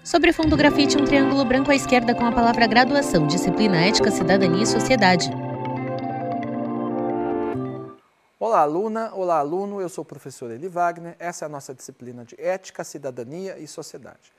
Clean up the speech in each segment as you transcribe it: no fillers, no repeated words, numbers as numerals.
Sobre fundo grafite, um triângulo branco à esquerda com a palavra graduação, disciplina ética, cidadania e sociedade. Olá, aluna, olá, aluno, eu sou o professor Eli Wagner, essa é a nossa disciplina de Ética, Cidadania e Sociedade.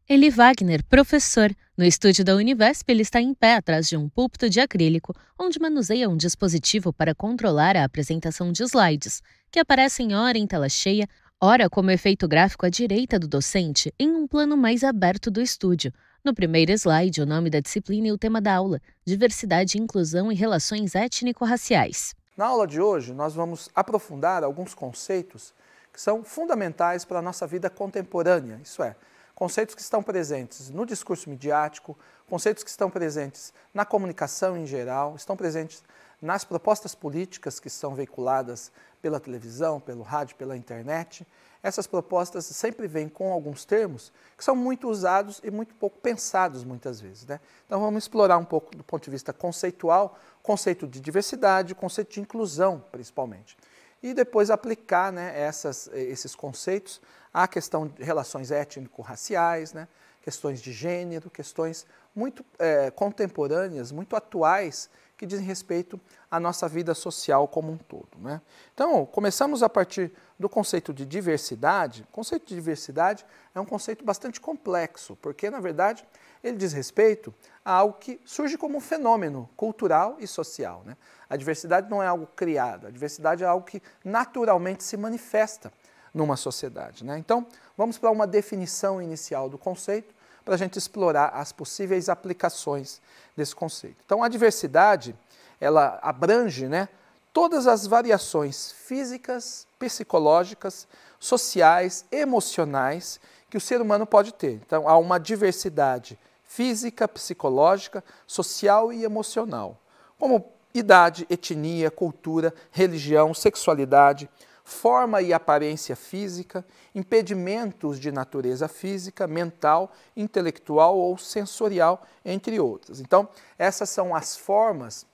Eli Wagner, professor. No estúdio da Univesp, ele está em pé atrás de um púlpito de acrílico, onde manuseia um dispositivo para controlar a apresentação de slides, que aparecem ora em tela cheia, ora como efeito gráfico à direita do docente, em um plano mais aberto do estúdio. No primeiro slide, o nome da disciplina e o tema da aula: diversidade, inclusão e relações étnico-raciais. Na aula de hoje, nós vamos aprofundar alguns conceitos que são fundamentais para a nossa vida contemporânea, isso é, conceitos que estão presentes no discurso midiático, conceitos que estão presentes na comunicação em geral, estão presentes nas propostas políticas que são veiculadas pela televisão, pelo rádio, pela internet. Essas propostas sempre vêm com alguns termos que são muito usados e muito pouco pensados muitas vezes, né? Então vamos explorar um pouco do ponto de vista conceitual, conceito de diversidade, conceito de inclusão principalmente. E depois aplicar, né, esses conceitos à questão de relações étnico-raciais, né, questões de gênero, questões muito contemporâneas, muito atuais, que dizem respeito à nossa vida social como um todo, né? Então, começamos a partir do conceito de diversidade. O conceito de diversidade é um conceito bastante complexo, porque, na verdade, ele diz respeito a algo que surge como um fenômeno cultural e social, né? A diversidade não é algo criado, a diversidade é algo que naturalmente se manifesta numa sociedade, né? Então, vamos para uma definição inicial do conceito, para a gente explorar as possíveis aplicações desse conceito. Então, a diversidade, ela abrange, né, todas as variações físicas, psicológicas, sociais, emocionais que o ser humano pode ter. Então, há uma diversidade física, psicológica, social e emocional, como idade, etnia, cultura, religião, sexualidade, forma e aparência física, impedimentos de natureza física, mental, intelectual ou sensorial, entre outras. Então, essas são as formas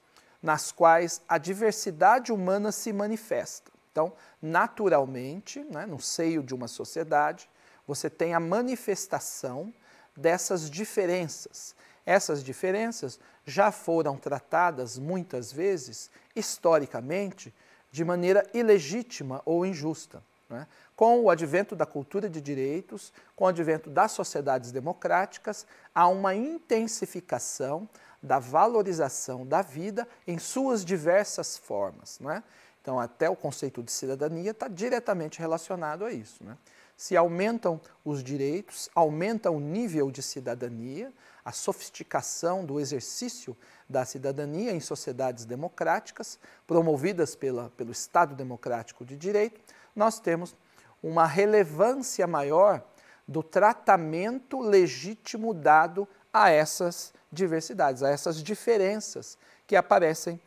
nas quais a diversidade humana se manifesta. Então, naturalmente, né, no seio de uma sociedade, você tem a manifestação dessas diferenças. Essas diferenças já foram tratadas muitas vezes, historicamente, de maneira ilegítima ou injusta, né? Com o advento da cultura de direitos, com o advento das sociedades democráticas, há uma intensificação da valorização da vida em suas diversas formas, né? Então, até o conceito de cidadania está diretamente relacionado a isso, né? Se aumentam os direitos, aumenta o nível de cidadania, a sofisticação do exercício da cidadania em sociedades democráticas, promovidas pelo Estado Democrático de Direito, nós temos uma relevância maior do tratamento legítimo dado a essas diversidades, a essas diferenças que aparecem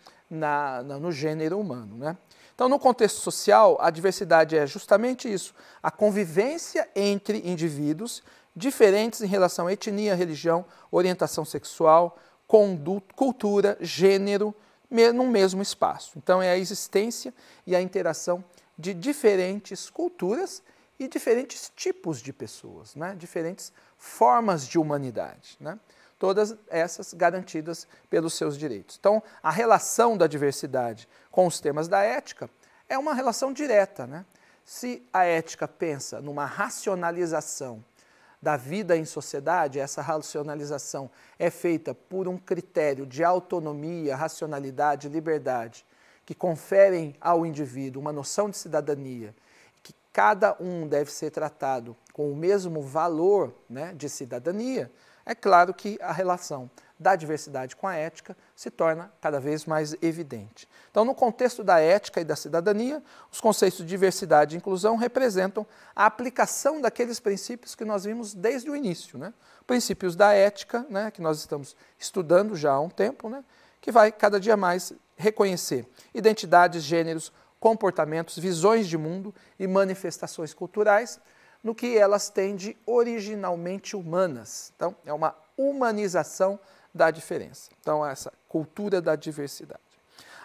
no gênero humano, né? Então, no contexto social, a diversidade é justamente isso, a convivência entre indivíduos diferentes em relação à etnia, religião, orientação sexual, conduta, cultura, gênero, num mesmo espaço. Então, é a existência e a interação de diferentes culturas e diferentes tipos de pessoas, né? Diferentes formas de humanidade, né? Todas essas garantidas pelos seus direitos. Então, a relação da diversidade com os temas da ética é uma relação direta, né? Se a ética pensa numa racionalização da vida em sociedade, essa racionalização é feita por um critério de autonomia, racionalidade, liberdade, que conferem ao indivíduo uma noção de cidadania, que cada um deve ser tratado com o mesmo valor, né, de cidadania, é claro que a relação da diversidade com a ética se torna cada vez mais evidente. Então, no contexto da ética e da cidadania, os conceitos de diversidade e inclusão representam a aplicação daqueles princípios que nós vimos desde o início, né? Princípios da ética, né, que nós estamos estudando já há um tempo, né, que vai cada dia mais reconhecer identidades, gêneros, comportamentos, visões de mundo e manifestações culturais no que elas têm de originalmente humanas. Então, é uma humanização da diferença. Então, essa cultura da diversidade.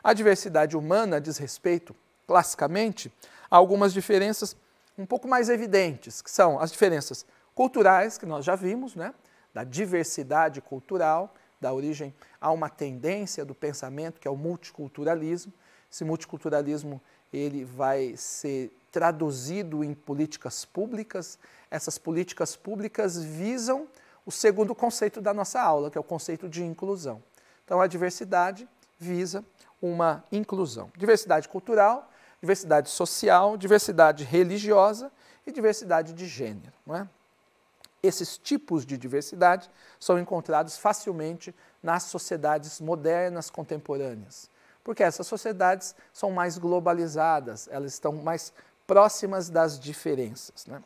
A diversidade humana diz respeito, classicamente, a algumas diferenças um pouco mais evidentes, que são as diferenças culturais, que nós já vimos, né? Da diversidade cultural, da origem a uma tendência do pensamento, que é o multiculturalismo. Esse multiculturalismo ele vai ser traduzido em políticas públicas. Essas políticas públicas visam o segundo conceito da nossa aula, que é o conceito de inclusão. Então, a diversidade visa uma inclusão. Diversidade cultural, diversidade social, diversidade religiosa e diversidade de gênero, não é? Esses tipos de diversidade são encontrados facilmente nas sociedades modernas contemporâneas, porque essas sociedades são mais globalizadas, elas estão mais próximas das diferenças, né?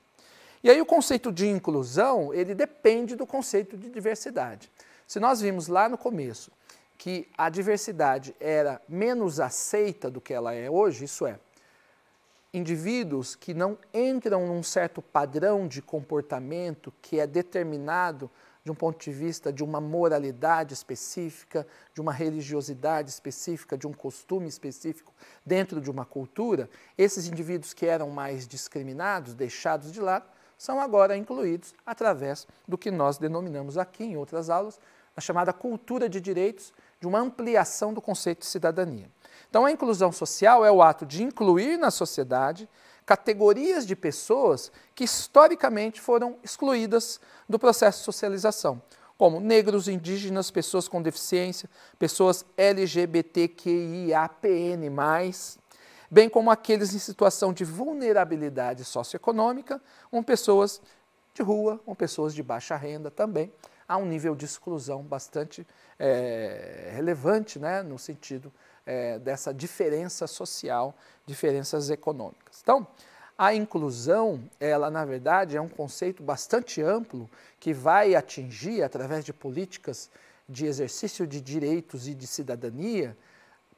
E aí o conceito de inclusão, ele depende do conceito de diversidade. Se nós vimos lá no começo que a diversidade era menos aceita do que ela é hoje, isso é, indivíduos que não entram num certo padrão de comportamento que é determinado de um ponto de vista de uma moralidade específica, de uma religiosidade específica, de um costume específico dentro de uma cultura, esses indivíduos que eram mais discriminados, deixados de lado, são agora incluídos através do que nós denominamos aqui em outras aulas, a chamada cultura de direitos, de uma ampliação do conceito de cidadania. Então, a inclusão social é o ato de incluir na sociedade categorias de pessoas que historicamente foram excluídas do processo de socialização, como negros, indígenas, pessoas com deficiência, pessoas LGBTQIAPN+, bem como aqueles em situação de vulnerabilidade socioeconômica, com pessoas de rua, com pessoas de baixa renda também. Há um nível de exclusão bastante relevante, né, no sentido dessa diferença social, diferenças econômicas. Então, a inclusão, ela na verdade é um conceito bastante amplo que vai atingir, através de políticas de exercício de direitos e de cidadania,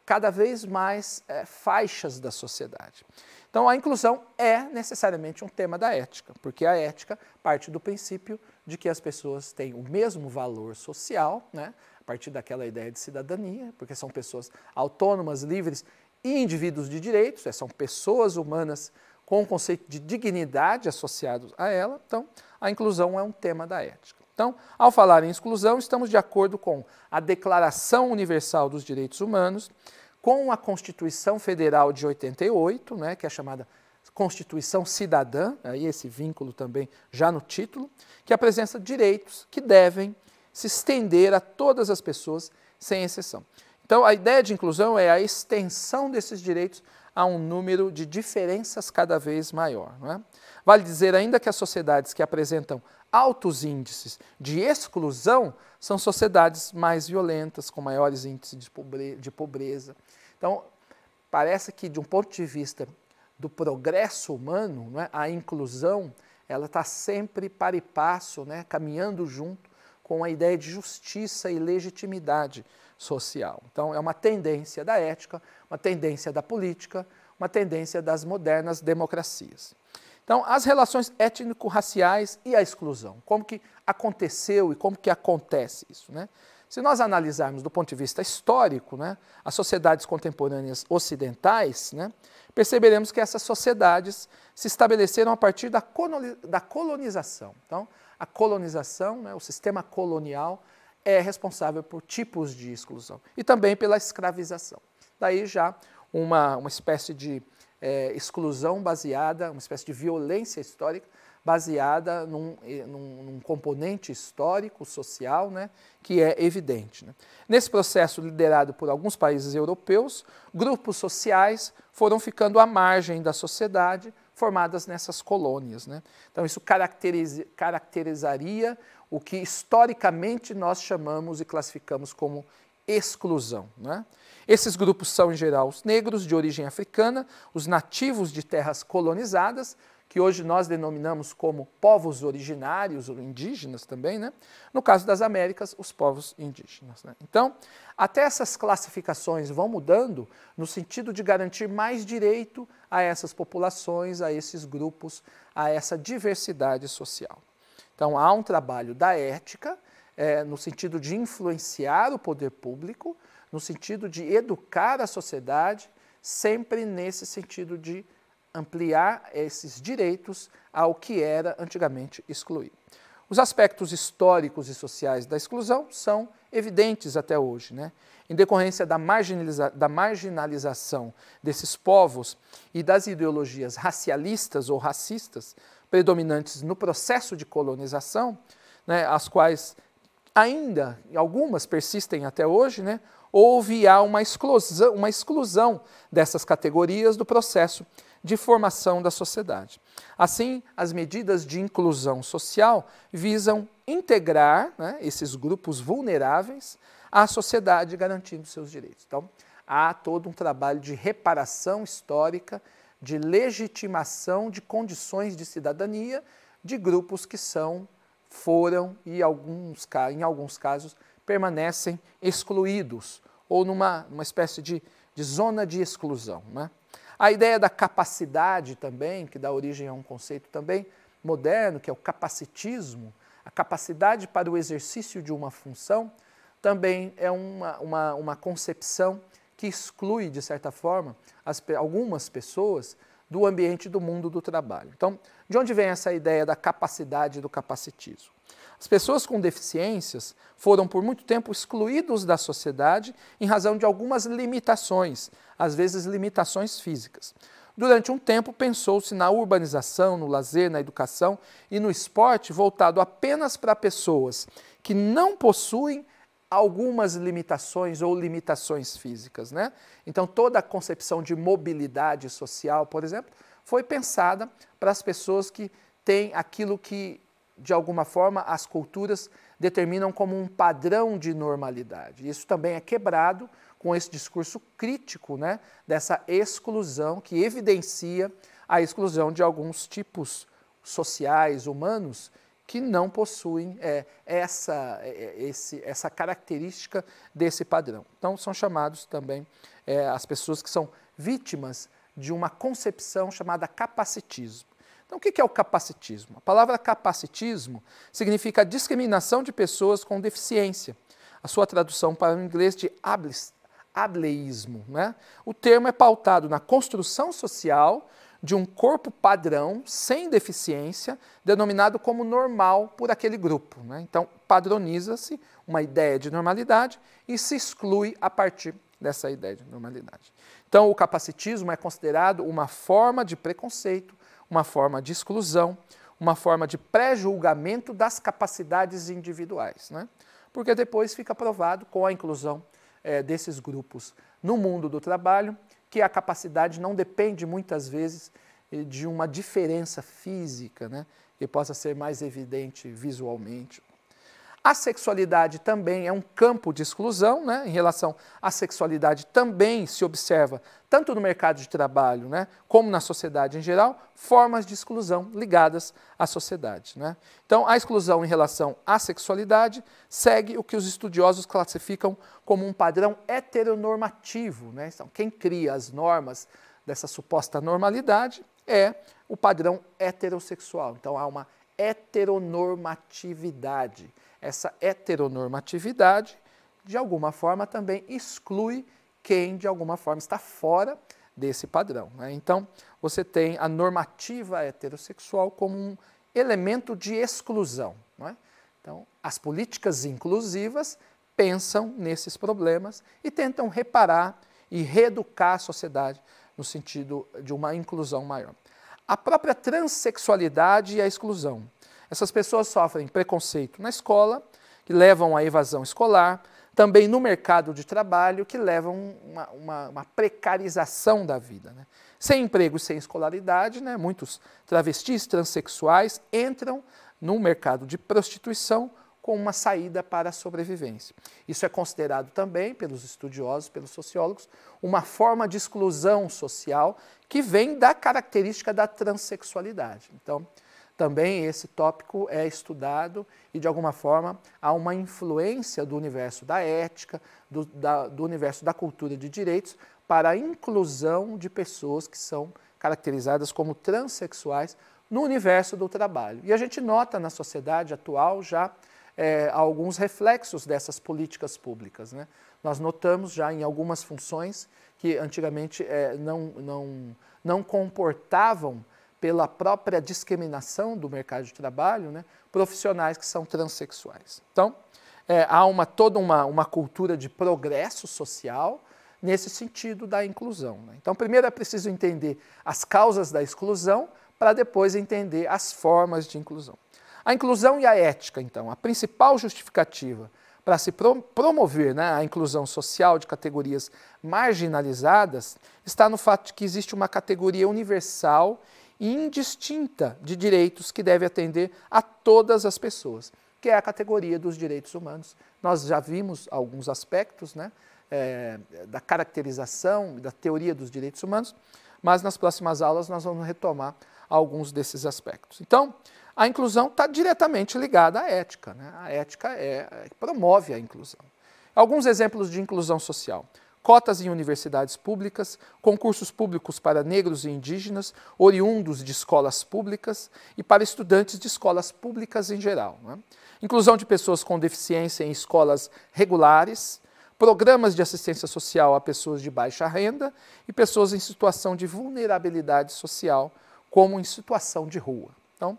cada vez mais faixas da sociedade. Então, a inclusão é necessariamente um tema da ética, porque a ética parte do princípio de que as pessoas têm o mesmo valor social, né, a partir daquela ideia de cidadania, porque são pessoas autônomas, livres e indivíduos de direitos, são pessoas humanas com o conceito de dignidade associados a ela. Então, a inclusão é um tema da ética. Então, ao falar em exclusão, estamos de acordo com a Declaração Universal dos Direitos Humanos, com a Constituição Federal de 88, né, que é a chamada Constituição Cidadã, aí esse vínculo também já no título, que apresenta direitos que devem se estender a todas as pessoas, sem exceção. Então, a ideia de inclusão é a extensão desses direitos a um número de diferenças cada vez maior, não é? Vale dizer ainda que as sociedades que apresentam altos índices de exclusão são sociedades mais violentas, com maiores índices de pobreza. Então, parece que, de um ponto de vista do progresso humano, não é, a inclusão ela está sempre para e passo, né, caminhando junto com a ideia de justiça e legitimidade social. Então, é uma tendência da ética, uma tendência da política, uma tendência das modernas democracias. Então, as relações étnico-raciais e a exclusão. Como que aconteceu e como que acontece isso, né? Se nós analisarmos do ponto de vista histórico, né, as sociedades contemporâneas ocidentais, né, perceberemos que essas sociedades se estabeleceram a partir da colonização. Então, a colonização, né, o sistema colonial, é responsável por tipos de exclusão e também pela escravização. Daí já uma espécie de exclusão baseada, uma espécie de violência histórica baseada num componente histórico, social, né, que é evidente, né? Nesse processo liderado por alguns países europeus, grupos sociais foram ficando à margem da sociedade, formadas nessas colônias, né? Então isso caracterizaria o que historicamente nós chamamos e classificamos como exclusão, né? Esses grupos são, em geral, os negros de origem africana, os nativos de terras colonizadas, que hoje nós denominamos como povos originários, ou indígenas também, né? No caso das Américas, os povos indígenas, né? Então, até essas classificações vão mudando no sentido de garantir mais direito a essas populações, a esses grupos, a essa diversidade social. Então, há um trabalho da ética, no sentido de influenciar o poder público, no sentido de educar a sociedade, sempre nesse sentido de ampliar esses direitos ao que era antigamente excluído. Os aspectos históricos e sociais da exclusão são evidentes até hoje, né? Em decorrência da marginalização desses povos e das ideologias racialistas ou racistas predominantes no processo de colonização, né, as quais ainda, algumas persistem até hoje, né, há uma exclusão dessas categorias do processo de formação da sociedade. Assim, as medidas de inclusão social visam integrar, né, esses grupos vulneráveis à sociedade, garantindo seus direitos. Então, há todo um trabalho de reparação histórica, de legitimação de condições de cidadania de grupos que foram e em alguns casos permanecem excluídos ou numa espécie de zona de exclusão, né? A ideia da capacidade também, que dá origem a um conceito também moderno, que é o capacitismo, a capacidade para o exercício de uma função, também é uma concepção que exclui, de certa forma, algumas pessoas do ambiente do mundo do trabalho. Então, de onde vem essa ideia da capacidade e do capacitismo? As pessoas com deficiências foram por muito tempo excluídos da sociedade em razão de algumas limitações, às vezes limitações físicas. Durante um tempo pensou-se na urbanização, no lazer, na educação e no esporte voltado apenas para pessoas que não possuem algumas limitações ou limitações físicas, né? Então toda a concepção de mobilidade social, por exemplo, foi pensada para as pessoas que têm aquilo que, de alguma forma, as culturas determinam como um padrão de normalidade. Isso também é quebrado com esse discurso crítico, né, dessa exclusão, que evidencia a exclusão de alguns tipos sociais, humanos, que não possuem essa característica desse padrão. Então, são chamados também as pessoas que são vítimas de uma concepção chamada capacitismo. Então, o que é o capacitismo? A palavra capacitismo significa discriminação de pessoas com deficiência. A sua tradução para o inglês de ableísmo, né? O termo é pautado na construção social de um corpo padrão, sem deficiência, denominado como normal por aquele grupo, né? Então, padroniza-se uma ideia de normalidade e se exclui a partir dessa ideia de normalidade. Então, o capacitismo é considerado uma forma de preconceito, uma forma de exclusão, uma forma de pré-julgamento das capacidades individuais, né? Porque depois fica provado, com a inclusão desses grupos no mundo do trabalho, que a capacidade não depende muitas vezes de uma diferença física, né, que possa ser mais evidente visualmente. A sexualidade também é um campo de exclusão, né? Em relação à sexualidade também se observa, tanto no mercado de trabalho, né, como na sociedade em geral, formas de exclusão ligadas à sociedade, né? Então, a exclusão em relação à sexualidade segue o que os estudiosos classificam como um padrão heteronormativo, né? Então, quem cria as normas dessa suposta normalidade é o padrão heterossexual. Então, há uma heteronormatividade. Essa heteronormatividade, de alguma forma, também exclui quem, de alguma forma, está fora desse padrão, né? Então, você tem a normativa heterossexual como um elemento de exclusão, não é? Então, as políticas inclusivas pensam nesses problemas e tentam reparar e reeducar a sociedade no sentido de uma inclusão maior. A própria transexualidade e a exclusão. Essas pessoas sofrem preconceito na escola, que levam à evasão escolar, também no mercado de trabalho, que levam uma precarização da vida, né? Sem emprego e sem escolaridade, né, muitos travestis transexuais entram no mercado de prostituição com uma saída para a sobrevivência. Isso é considerado também, pelos estudiosos, pelos sociólogos, uma forma de exclusão social que vem da característica da transexualidade. Então, também esse tópico é estudado e, de alguma forma, há uma influência do universo da ética, do universo da cultura de direitos, para a inclusão de pessoas que são caracterizadas como transexuais no universo do trabalho. E a gente nota na sociedade atual já alguns reflexos dessas políticas públicas, né? Nós notamos já em algumas funções que antigamente não comportavam pela própria discriminação do mercado de trabalho, né, profissionais que são transexuais. Então, há toda uma cultura de progresso social nesse sentido da inclusão, né? Então, primeiro é preciso entender as causas da exclusão para depois entender as formas de inclusão. A inclusão e a ética, então, a principal justificativa para se promover, né, a inclusão social de categorias marginalizadas está no fato de que existe uma categoria universal e indistinta de direitos que deve atender a todas as pessoas, que é a categoria dos direitos humanos. Nós já vimos alguns aspectos, né, da caracterização, da teoria dos direitos humanos, mas nas próximas aulas nós vamos retomar alguns desses aspectos. Então, a inclusão está diretamente ligada à ética, né? A ética promove a inclusão. Alguns exemplos de inclusão social: cotas em universidades públicas, concursos públicos para negros e indígenas, oriundos de escolas públicas e para estudantes de escolas públicas em geral, né? Inclusão de pessoas com deficiência em escolas regulares, programas de assistência social a pessoas de baixa renda e pessoas em situação de vulnerabilidade social, como em situação de rua. Então,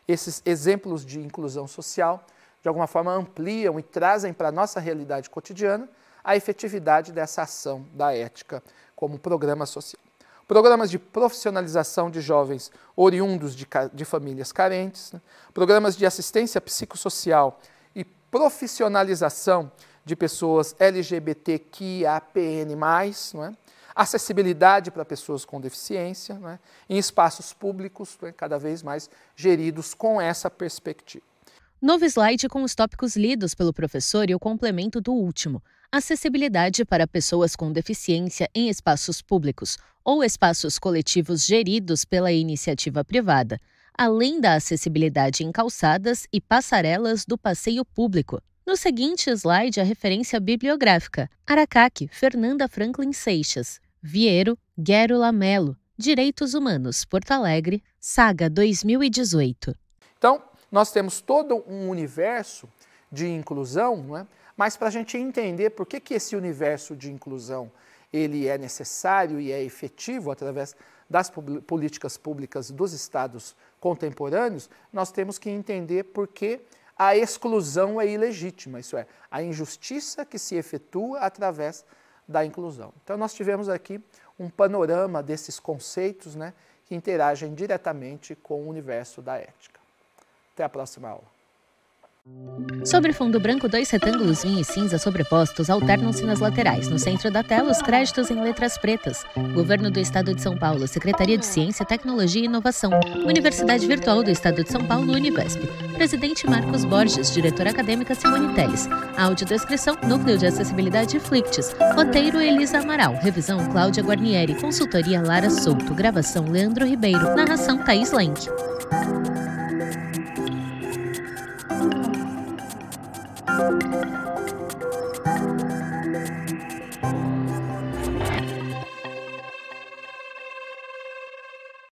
esses exemplos de inclusão social, de alguma forma, ampliam e trazem para a nossa realidade cotidiana a efetividade dessa ação da ética como programa social. Programas de profissionalização de jovens oriundos de famílias carentes, né? Programas de assistência psicossocial e profissionalização de pessoas LGBTQIAPN+, não é? Acessibilidade para pessoas com deficiência, né? Em espaços públicos, né, cada vez mais geridos com essa perspectiva. Novo slide com os tópicos lidos pelo professor e o complemento do último. Acessibilidade para pessoas com deficiência em espaços públicos ou espaços coletivos geridos pela iniciativa privada, além da acessibilidade em calçadas e passarelas do passeio público. No seguinte slide, a referência bibliográfica: Aracaki, Fernanda Franklin Seixas. Vieiro, Guero Lamelo, Direitos Humanos, Porto Alegre, Saga 2018. Então, nós temos todo um universo de inclusão, não é? Mas para a gente entender por que esse universo de inclusão ele é necessário e é efetivo através das políticas públicas dos estados contemporâneos, nós temos que entender por que a exclusão é ilegítima, isso é, a injustiça que se efetua através da inclusão. Então, nós tivemos aqui um panorama desses conceitos, né, que interagem diretamente com o universo da ética. Até a próxima aula. Sobre fundo branco, 2 retângulos vinho e cinza sobrepostos alternam-se nas laterais. No centro da tela, os créditos em letras pretas. Governo do Estado de São Paulo, Secretaria de Ciência, Tecnologia e Inovação, Universidade Virtual do Estado de São Paulo, Univesp. Presidente Marcos Borges, diretora acadêmica Simone Teles. Audiodescrição, Núcleo de Acessibilidade Flicts. Roteiro, Elisa Amaral. Revisão, Cláudia Guarnieri. Consultoria, Lara Souto. Gravação, Leandro Ribeiro. Narração, Thaís Lenk.